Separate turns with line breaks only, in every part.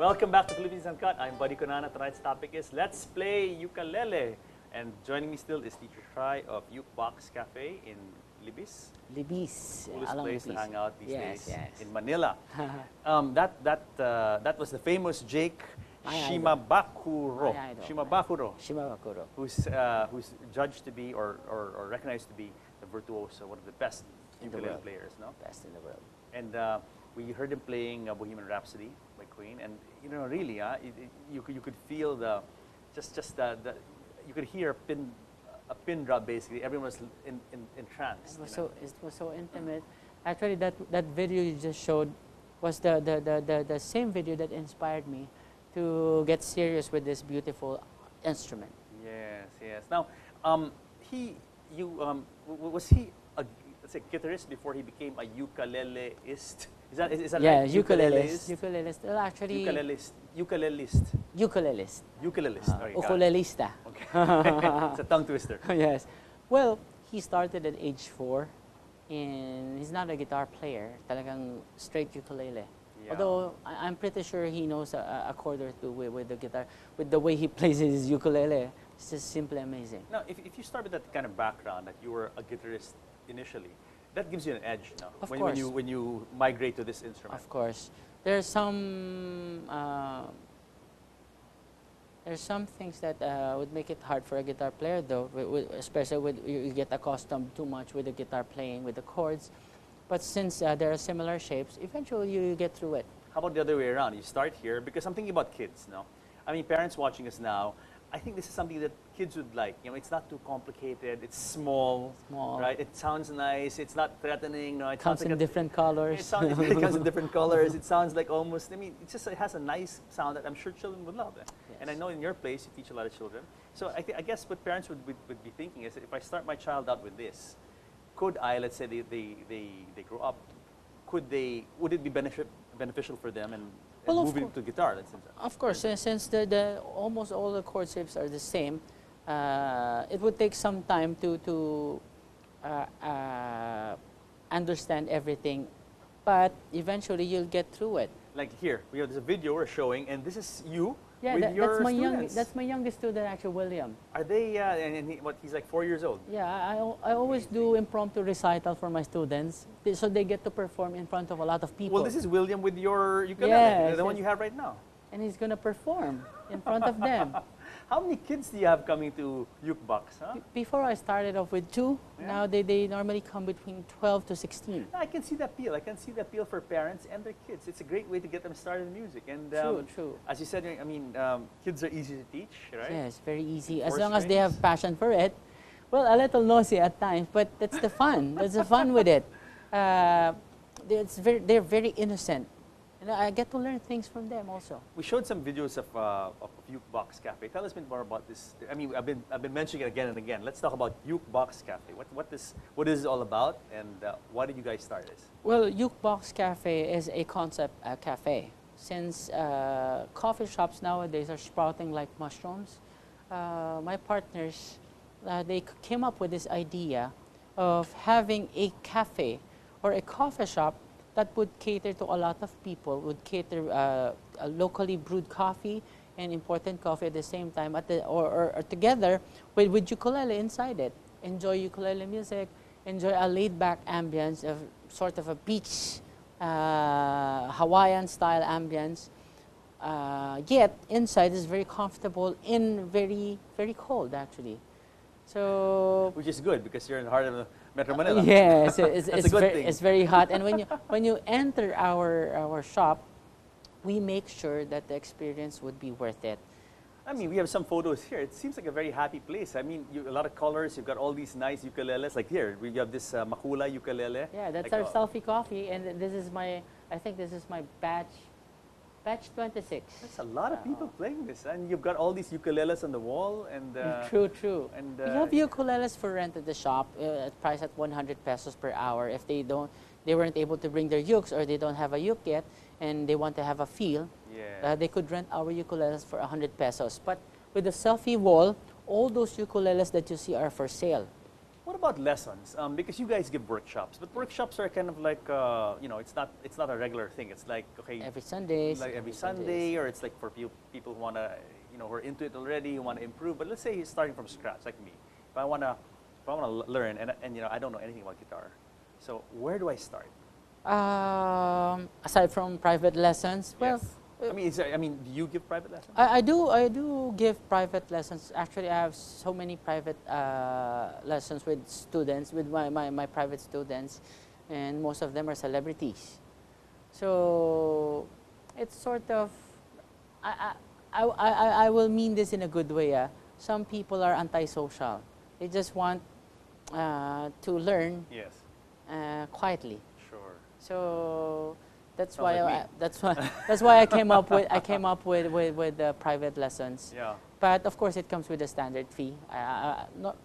Welcome back to Pilipinas Uncut. I'm Buddy Conana. Tonight's topic is Let's Play Ukulele. And joining me still is Teacher Try of Ukebox Cafe in Libis.
Libis.
Coolest place to hang out these days
Yes.
in Manila. That was the famous Jake Shimabakuro.
Shimabakuro.
Who's judged to be or recognized to be the virtuoso, one of the best ukulele players, no?
Best in the world.
And we heard him playing Bohemian Rhapsody by Queen, and really, you could feel the you could hear a pin drop basically. Everyone was entranced.
It was so intimate. Actually, that video you just showed was the same video that inspired me to get serious with this beautiful instrument.
Yes. Now, was he a guitarist before he became a ukuleleist? Is that
yeah,
right?
Ukulelist. Well, actually,
Ukulelist.
Ukulelista.
Okay. It's a tongue twister.
Yes. Well, he started at age 4, and he's not a guitar player. Talagang straight ukulele.
Yeah.
Although I'm pretty sure he knows a chord or two with the guitar, with the way he plays his ukulele. It's just simply amazing.
Now, if you start with that kind of background, that you were a guitarist initially, that gives you an edge, no?
Of
when
course.
when you migrate to this instrument.
Of course. There's some things that would make it hard for a guitar player, though, especially when you get accustomed too much with the guitar playing, with the chords. But since there are similar shapes, eventually you get through it.
How about the other way around? You start here, because I'm thinking about kids, no? I mean, parents watching us now, I think this is something that kids would like. It's not too complicated. It's small, right? It sounds nice. It's not threatening. No, it
comes in different colors.
It comes in different colors. It sounds like almost. It has a nice sound that I'm sure children would love.
Yes.
And I know in your place you teach a lot of children. So I guess what parents would be thinking is, if I start my child out with this, could I? Let's say they grow up. Would it be beneficial for them and moving to guitar?
Of course, since almost all the chord shapes are the same, it would take some time to understand everything, but eventually you'll get through it.
Like here, we have this video we're showing, and this is you with
your
students.
That's my youngest student, actually, William.
Are they? He's like 4 years old.
Yeah, I always do impromptu recital for my students, so they get to perform in front of a lot of people.
Well, this is William with your ukulele,
yes,
the one you have right now.
And he's gonna perform in front of them.
How many kids do you have coming to Ukebox? Huh?
Before I started off with 2. Yeah. Now they normally come between 12 to 16.
I can see the appeal. I can see the appeal for parents and their kids. It's a great way to get them started in music. And
true.
As you said, kids are easy to teach, right?
Yes, very easy. As long as they have passion for it. Well, a little nosy at times, but that's the fun. That's the fun with it. They're very innocent. And I get to learn things from them also.
We showed some videos of Ukebox Cafe. Tell us a bit more about this. I mean, I've been mentioning it again and again. Let's talk about Ukebox Cafe. What is it all about, and why did you guys start this?
Well, Ukebox Cafe is a concept cafe. Since coffee shops nowadays are sprouting like mushrooms, my partners they came up with this idea of having a cafe or a coffee shop that would cater to a lot of people, would cater a locally brewed coffee and important coffee at the same time, or together with ukulele inside it. Enjoy ukulele music, enjoy a laid-back ambience of sort of a beach, Hawaiian-style ambience. Yet inside is very comfortable and very, very cold actually. So,
which is good because you're in the heart of Metro Manila.
Yes,
it's
very hot. And when you enter our shop, we make sure that the experience would be worth it.
I mean, we have some photos here. It seems like a very happy place. I mean, a lot of colors. You've got all these nice ukuleles. Like here, we have this Makula ukulele.
Yeah, that's
like
our selfie coffee, and this is I think this is my batch 26.
That's a lot of people playing this, and you've got all these ukuleles on the wall. And
true.
And
we have ukuleles for rent at the shop, priced at 100 pesos per hour. If they weren't able to bring their ukes, or they don't have a uke yet, and they want to have a feel, they could rent our ukuleles for 100 pesos. But with the selfie wall, all those ukuleles that you see are for sale.
What about lessons? Because you guys give workshops, but workshops are kind of like it's not a regular thing. It's like
Every Sunday.
like every Sunday, or it's like for people who wanna who are into it already, who want to improve. But let's say he's starting from scratch, like me. If I wanna learn, and I don't know anything about guitar, so where do I start?
Aside from private lessons, well,
Yes. Do you give private lessons?
I do give private lessons. Actually, I have so many private lessons with students, with my private students, and most of them are celebrities. So it's sort of, I will mean this in a good way. Some people are antisocial. They just want to learn
Yes.
quietly.
Sure.
So that's
Sounds
why
like me.
that's why I came up with the private lessons.
Yeah.
But of course, it comes with a standard fee.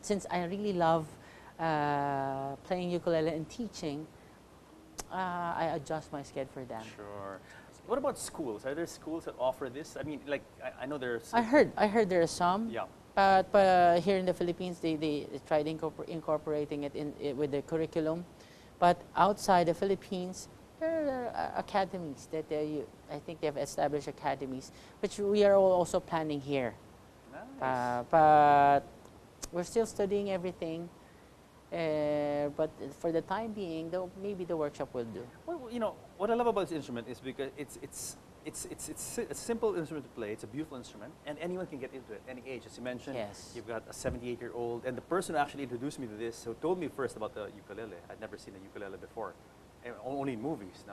Since I really love playing ukulele and teaching, I adjust my schedule for them.
Sure. What about schools? Are there schools that offer this? I mean, like I know there's.
I heard there are some.
Yeah.
But here in the Philippines, they tried incorporating it with the curriculum. But outside the Philippines, there are academies that I think they've established academies, which we are also planning here.
Nice.
But we're still studying everything. But for the time being, though, maybe the workshop will do.
Well, what I love about this instrument is because it's a simple instrument to play. It's a beautiful instrument, and anyone can get into it, any age. As you mentioned,
Yes.
you've got a 78-year-old, and the person who actually introduced me to this, who told me first about the ukulele, I'd never seen a ukulele before, only in movies.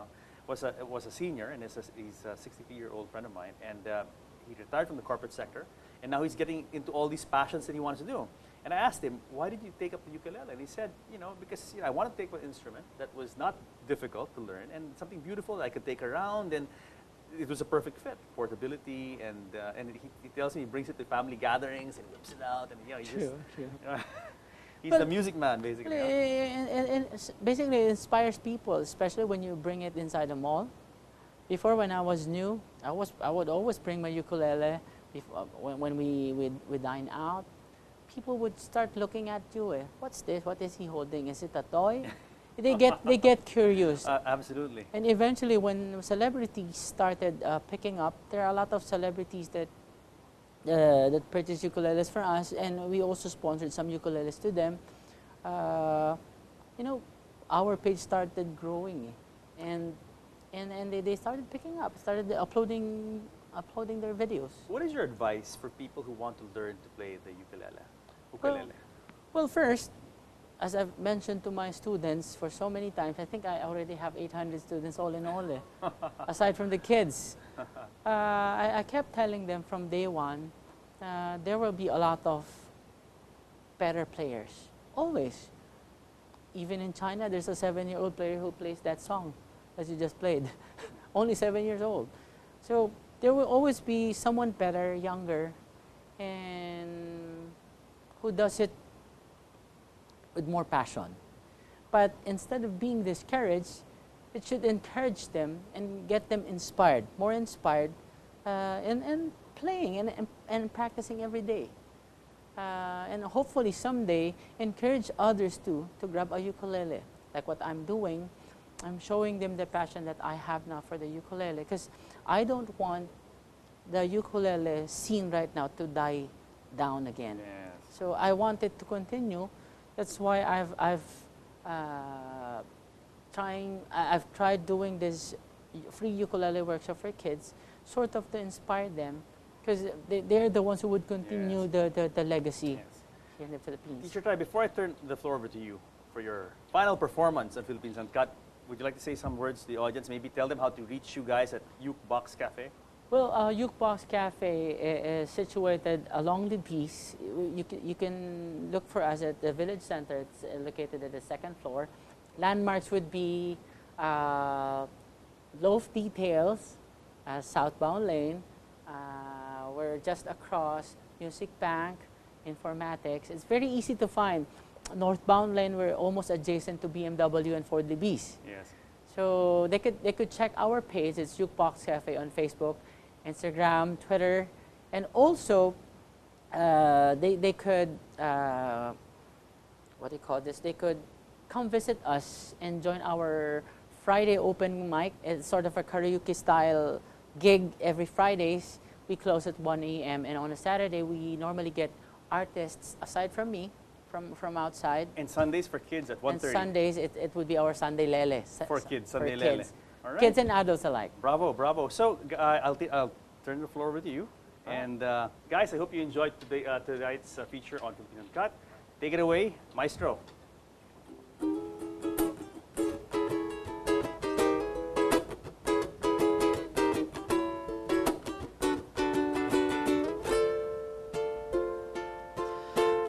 Was a senior, and he's a 63-year-old friend of mine, and he retired from the corporate sector, and now he's getting into all these passions that he wants to do. And I asked him, why did you take up the ukulele? And he said, because I want to take an instrument that was not difficult to learn and something beautiful that I could take around, and it was a perfect fit, portability, and he tells me he brings it to family gatherings and whips it out, and
True.
He's
Well,
the music man, basically. Huh?
And basically, it inspires people, especially when you bring it inside a mall. Before, when I was new, I would always bring my ukulele when we dine out. People would start looking at you. What's this? What is he holding? Is it a toy? They get curious.
Absolutely.
And eventually, when celebrities started picking up, there are a lot of celebrities that purchase ukuleles for us, and we also sponsored some ukuleles to them. Our page started growing, and they started picking up, started uploading their videos.
What is your advice for people who want to learn to play the ukulele?
Well, first, as I've mentioned to my students for so many times, I think I already have 800 students all in all, aside from the kids. I kept telling them from day one, there will be a lot of better players, always. Even in China, there's a 7-year-old player who plays that song that you just played, only 7 years old. So there will always be someone better, younger, and who does it with more passion. But instead of being discouraged, it should encourage them and get them inspired, more inspired, and playing and practicing every day. And hopefully someday encourage others to grab a ukulele. Like what I'm doing, I'm showing them the passion that I have now for the ukulele, because I don't want the ukulele scene right now to die down again.
Yes.
So I want it to continue. That's why I've tried doing this free ukulele workshop for kids, sort of to inspire them, because they're the ones who would continue the legacy here in the Philippines.
Teacher Ty, before I turn the floor over to you for your final performance on Philippines Uncut, would you like to say some words to the audience? Maybe tell them how to reach you guys at Ukebox Cafe.
Well, Ukebox Cafe is situated along the beach. You can look for us at the village center. It's located at the 2nd floor. Landmarks would be Loaf Details, southbound lane. We're just across Music Bank, Informatics. It's very easy to find. Northbound lane, we're almost adjacent to BMW and Ford Libis.
Yes.
So they could check our page. It's Ukebox Cafe on Facebook, Instagram, Twitter, and also they could what do you call this? They could come visit us and join our Friday open mic. It's sort of a karaoke style gig every Fridays. We close at 1 a.m. and on a Saturday we normally get artists aside from me from outside.
And Sundays for kids at 1:30.
And Sundays it would be our Sunday lele.
For kids, Sunday
for
lele.
kids.
All right.
Kids and adults alike.
Bravo, bravo. So I'll turn the floor with you. And guys, I hope you enjoyed tonight's feature on Pilipinas Got. Take it away, Maestro.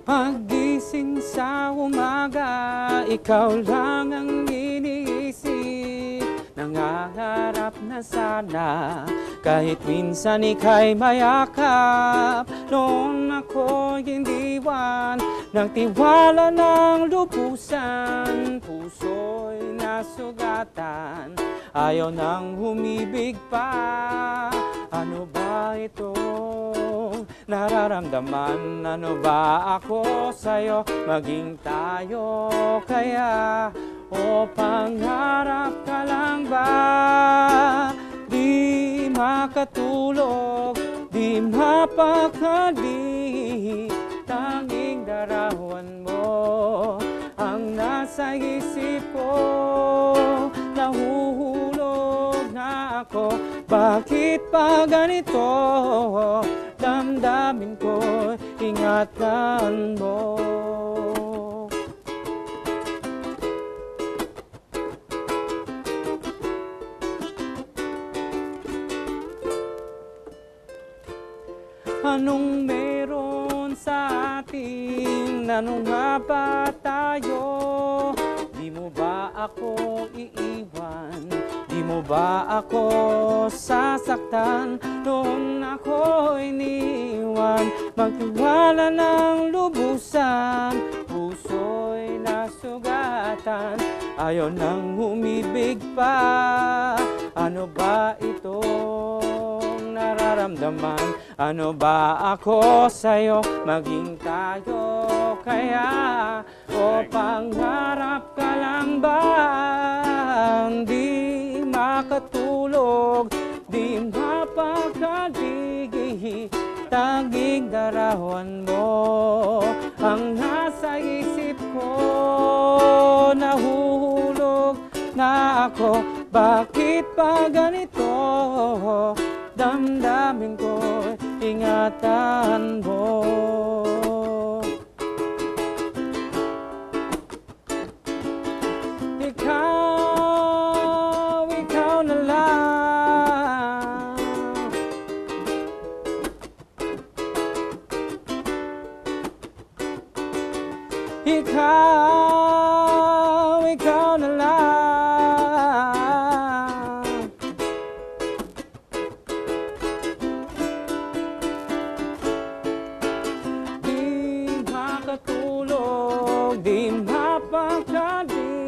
Paggising sa umaga, ikaw lang ang iniisip. Nangangarap na sana, kahit minsan ika'y mayakap. Noon ako'y iniwan, ng tiwala ng lubusan. Puso'y nasugatan, ayaw nang humibig pa. Ano ba ito? Nararamdaman, ano ba ako sa'yo? Maging tayo kaya? O pangarap ka lang ba? Di makatulog, di mapakali. Tanging darawan mo ang nasa isip ko. Nahuhulog na ako, bakit pa ganito? Damdamin ko, ingatan mo. Anong meron sa atin? Ano nga ba tayo? Di mo ba ako iiwan? Di mo ba ako sasaktan? Noon ako iniwan, magtiwala ng lubusan. Puso'y nasugatan, ayaw nang humibig pa. Ano ba itong nararamdaman? Ano ba ako sa'yo? Maging tayo kaya? O pangarap ka lang ba? Di makatulog, di mapakali. Tanging darawan mo ang nasa isip ko. Nahuhulog na ako, bakit pa ganito? Damdamin ko, ingatan mo. Ikaw na lang. Ikaw na lang. Di makatulog, di mapakali.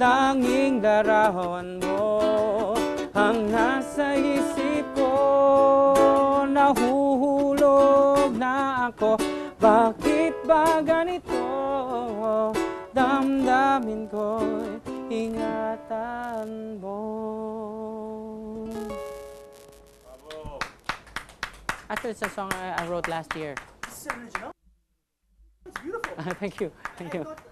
Tanging darawan mo ang nasa isip ko. Nahuhulog na ako, bakit ba ganito? Damdamin ko'y ingatan mo.
Bravo.
Actually, it's a song I wrote last year.
This is original. It's beautiful.
Thank you. Thank you.
I thought